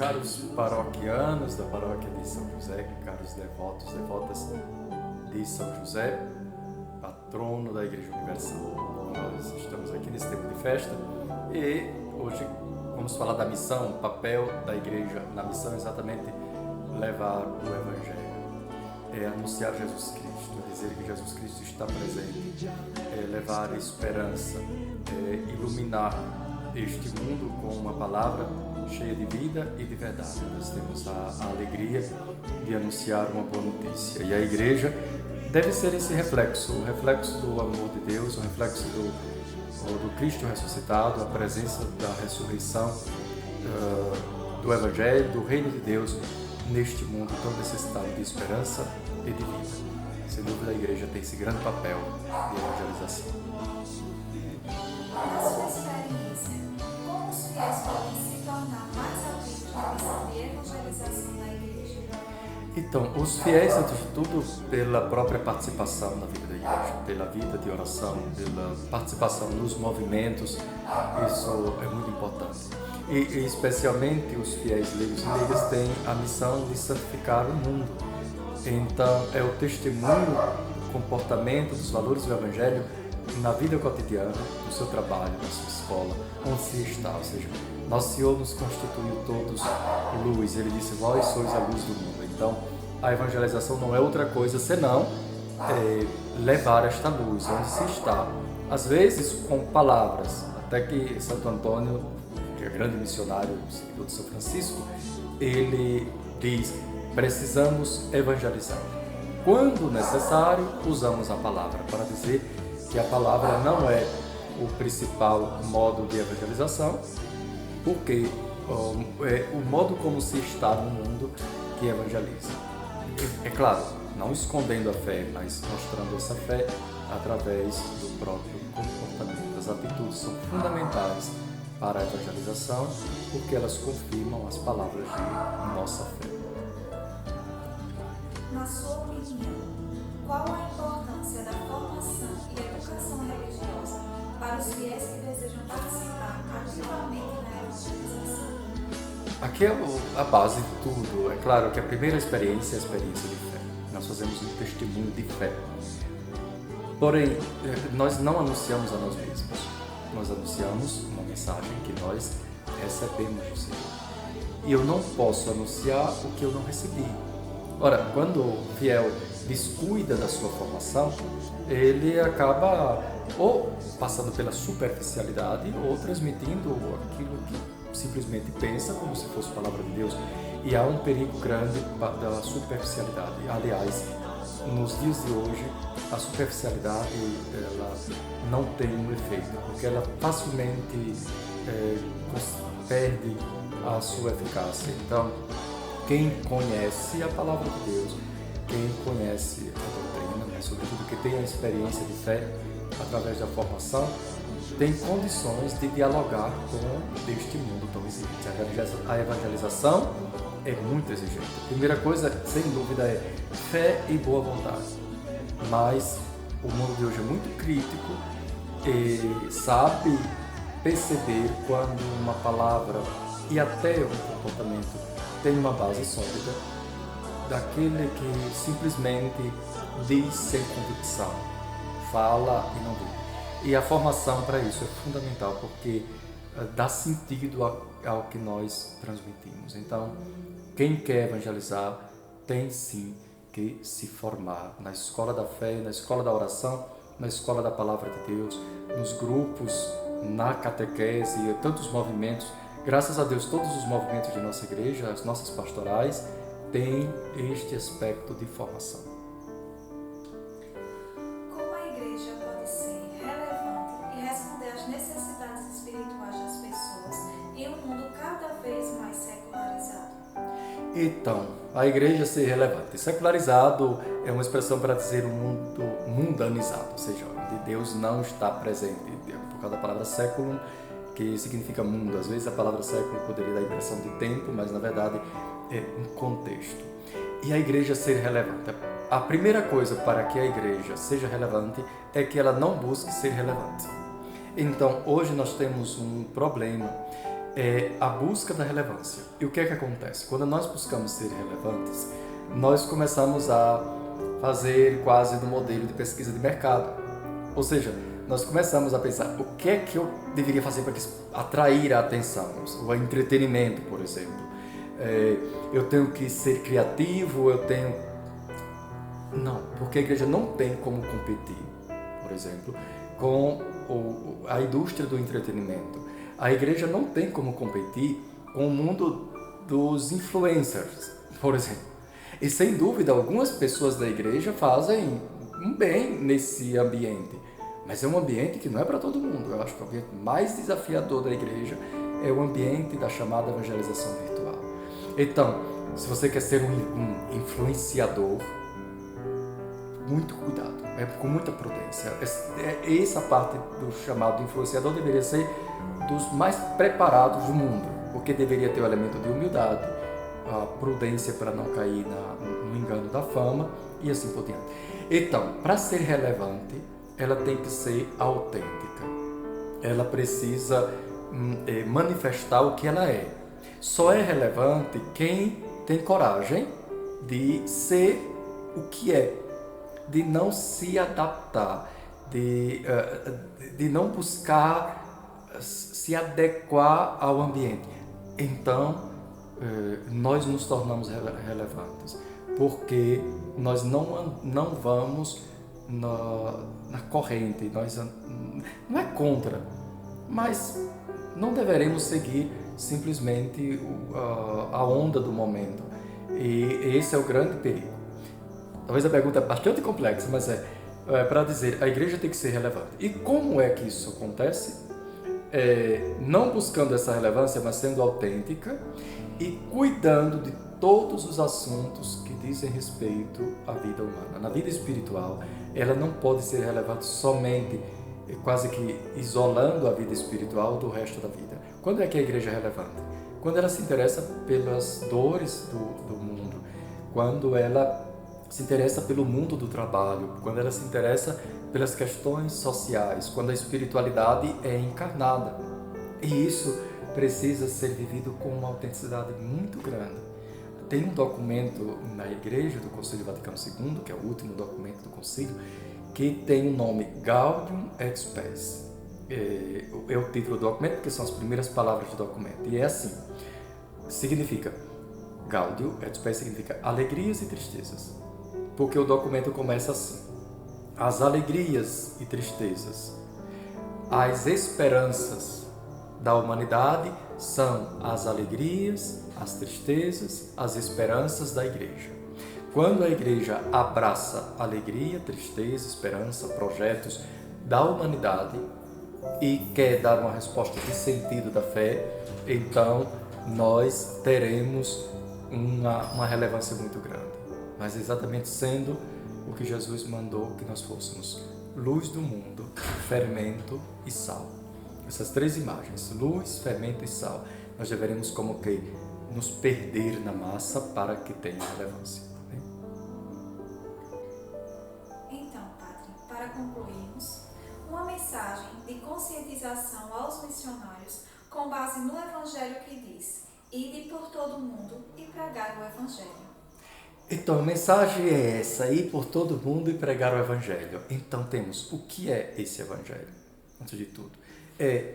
caros paroquianos da paróquia de São José, caros devotos, devotas de São José, patrono da Igreja Universal. Nós estamos aqui nesse tempo de festa e hoje vamos falar da missão, o papel da Igreja na missão, exatamente levar o Evangelho, anunciar Jesus Cristo, dizer que Jesus Cristo está presente, levar esperança, iluminar este mundo com uma palavra cheia de vida e de verdade. Nós temos a alegria de anunciar uma boa notícia. E a Igreja deve ser esse reflexo, o reflexo do amor de Deus, o reflexo do Cristo ressuscitado, a presença da ressurreição, do Evangelho, do Reino de Deus neste mundo tão necessitado de esperança e de vida. Sem dúvida, a Igreja tem esse grande papel de evangelização. Na sua experiência, como os fiéis podem se tornar mais ativos na missão de evangelização da Igreja? Então, os fiéis, antes de tudo, pela própria participação na vida da Igreja, pela vida de oração, pela participação nos movimentos, isso é muito importante. E especialmente os fiéis leigos e leigas têm a missão de santificar o mundo. Então, é o testemunho, o comportamento, dos valores do Evangelho na vida cotidiana, no seu trabalho, na sua escola, onde se está. Ou seja, Nosso Senhor nos constituiu todos luz. Ele disse, vós sois a luz do mundo. Então, a evangelização não é outra coisa senão levar esta luz onde se está. Às vezes, com palavras. Até que Santo Antônio, que é grande missionário, seguidor de São Francisco, ele diz, precisamos evangelizar. Quando necessário, usamos a palavra para dizer que a palavra não é o principal modo de evangelização, porque é o modo como se está no mundo que evangeliza. É claro, não escondendo a fé, mas mostrando essa fé através do próprio comportamento. As atitudes são fundamentais para a evangelização, porque elas confirmam as palavras de nossa fé. Na sua opinião, qual a importância da formação e educação religiosa para os fiéis que desejam participar ativamente na evangelização? Aqui é a base de tudo. É claro que a primeira experiência é a experiência de fé. Nós fazemos um testemunho de fé. Porém, nós não anunciamos a nós mesmos. Nós anunciamos uma mensagem que nós recebemos do Senhor. E eu não posso anunciar o que eu não recebi. Ora, quando o fiel descuida da sua formação, ele acaba ou passando pela superficialidade ou transmitindo aquilo que simplesmente pensa como se fosse palavra de Deus. E há um perigo grande da superficialidade. Aliás, nos dias de hoje, a superficialidade ela não tem um efeito, porque ela facilmente perde a sua eficácia. Então, quem conhece a palavra de Deus, quem conhece a doutrina, mas sobretudo que tem a experiência de fé através da formação, tem condições de dialogar com este mundo tão exigente. A evangelização é muito exigente. A primeira coisa, sem dúvida, é fé e boa vontade. Mas o mundo de hoje é muito crítico e sabe perceber quando uma palavra e até um comportamento tem uma base sólida daquele que simplesmente diz sem convicção, fala e não vive. E a formação para isso é fundamental, porque dá sentido ao que nós transmitimos. Então, quem quer evangelizar tem sim que se formar na escola da fé, na escola da oração, na escola da palavra de Deus, nos grupos, na catequese, tantos movimentos. Graças a Deus, todos os movimentos de nossa igreja, as nossas pastorais, têm este aspecto de formação. Como a igreja pode ser relevante e responder às necessidades espirituais das pessoas em um mundo cada vez mais secularizado? Então, a igreja ser relevante. Secularizado é uma expressão para dizer um mundo mundanizado, ou seja, onde Deus não está presente, por causa da palavra século, que significa mundo. Às vezes a palavra século poderia dar a impressão de tempo, mas na verdade é um contexto. E a igreja ser relevante. A primeira coisa para que a igreja seja relevante é que ela não busque ser relevante. Então, hoje nós temos um problema é a busca da relevância. E o que é que acontece? Quando nós buscamos ser relevantes, nós começamos a fazer quase no modelo de pesquisa de mercado. Ou seja, nós começamos a pensar o que é que eu deveria fazer para atrair a atenção, o entretenimento, por exemplo. Eu tenho que ser criativo, Não, porque a igreja não tem como competir, por exemplo, com a indústria do entretenimento. A igreja não tem como competir com o mundo dos influencers, por exemplo. E sem dúvida, algumas pessoas da igreja fazem um bem nesse ambiente, mas é um ambiente que não é para todo mundo. Eu acho que o ambiente mais desafiador da igreja é o ambiente da chamada evangelização virtual. Então, se você quer ser um influenciador, muito cuidado, com muita prudência. Essa parte do chamado influenciador deveria ser dos mais preparados do mundo, porque deveria ter o elemento de humildade, a prudência para não cair no engano da fama e assim por diante. Então, para ser relevante, ela tem que ser autêntica. Ela precisa manifestar o que ela é. Só é relevante quem tem coragem de ser o que é, de não se adaptar, de não buscar se adequar ao ambiente. Então, nós nos tornamos relevantes, porque nós não vamos na corrente, não é contra, mas não deveremos seguir simplesmente a onda do momento. E esse é o grande perigo. Talvez a pergunta é bastante complexa, mas para dizer, a igreja tem que ser relevante. E como é que isso acontece? Não buscando essa relevância, mas sendo autêntica e cuidando de todos os assuntos que dizem respeito à vida humana. Na vida espiritual, ela não pode ser relevante somente, quase que isolando a vida espiritual do resto da vida. Quando é que a igreja é relevante? Quando ela se interessa pelas dores do mundo, quando ela se interessa pelo mundo do trabalho, quando ela se interessa pelas questões sociais, quando a espiritualidade é encarnada. E isso precisa ser vivido com uma autenticidade muito grande. Tem um documento na igreja do Concílio Vaticano II, que é o último documento do concílio, que tem o nome Gaudium et Spes. É o título do documento, porque são as primeiras palavras do documento. E é assim, significa, Gaudium et Spes significa alegrias e tristezas. Porque o documento começa assim: as alegrias e tristezas, as esperanças da humanidade são as alegrias, as tristezas, as esperanças da igreja. Quando a igreja abraça alegria, tristeza, esperança, projetos da humanidade e quer dar uma resposta de sentido da fé, então nós teremos uma relevância muito grande. Mas exatamente sendo o que Jesus mandou que nós fôssemos: luz do mundo, fermento e sal. Essas três imagens, luz, fermento e sal, nós deveremos como que nos perder na massa para que tenha relevância. Né? Então, Padre, para concluirmos, uma mensagem de conscientização aos missionários com base no Evangelho que diz: ide por todo o mundo e pregar o Evangelho. Então, a mensagem é essa: ir por todo mundo e pregar o Evangelho. Então temos o que é esse Evangelho? Antes de tudo,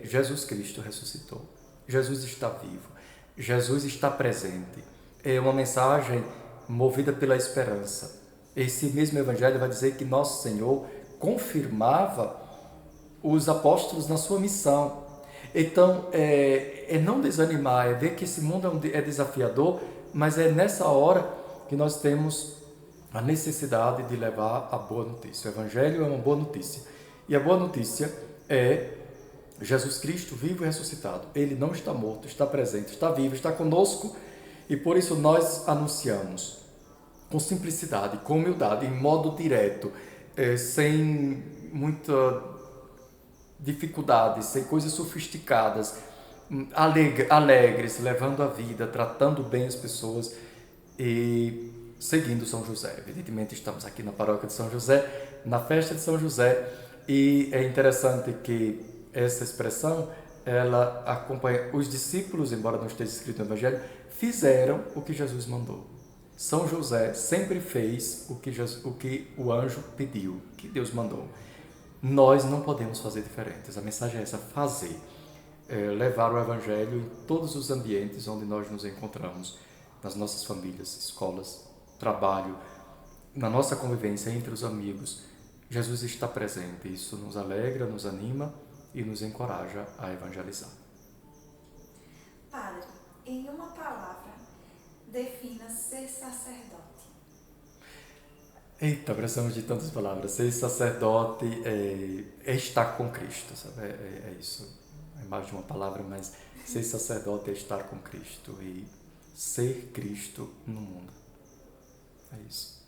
Jesus Cristo ressuscitou. Jesus está vivo. Jesus está presente. É uma mensagem movida pela esperança. Esse mesmo Evangelho vai dizer que nosso Senhor confirmava os apóstolos na sua missão. Então, é não desanimar, é ver que esse mundo é desafiador, mas é nessa hora que nós temos a necessidade de levar a boa notícia. O Evangelho é uma boa notícia. E a boa notícia é Jesus Cristo vivo e ressuscitado. Ele não está morto, está presente, está vivo, está conosco, e por isso nós anunciamos com simplicidade, com humildade, em modo direto, sem muita dificuldade, sem coisas sofisticadas, alegres, levando a vida, tratando bem as pessoas e seguindo São José. Evidentemente estamos aqui na paróquia de São José, na festa de São José, e é interessante que essa expressão ela acompanha os discípulos, embora não esteja escrito no Evangelho, fizeram o que Jesus mandou. São José sempre fez o que o anjo pediu, que Deus mandou. Nós não podemos fazer diferentes. A mensagem é essa: fazer. Levar o Evangelho em todos os ambientes onde nós nos encontramos, nas nossas famílias, escolas, trabalho, na nossa convivência entre os amigos. Jesus está presente. Isso nos alegra, nos anima e nos encoraja a evangelizar. Padre, em uma palavra, defina ser sacerdote. Eita, precisamos de tantas palavras. Ser sacerdote é estar com Cristo, sabe? É isso. É mais de uma palavra, mas ser sacerdote é estar com Cristo e ser Cristo no mundo. É isso.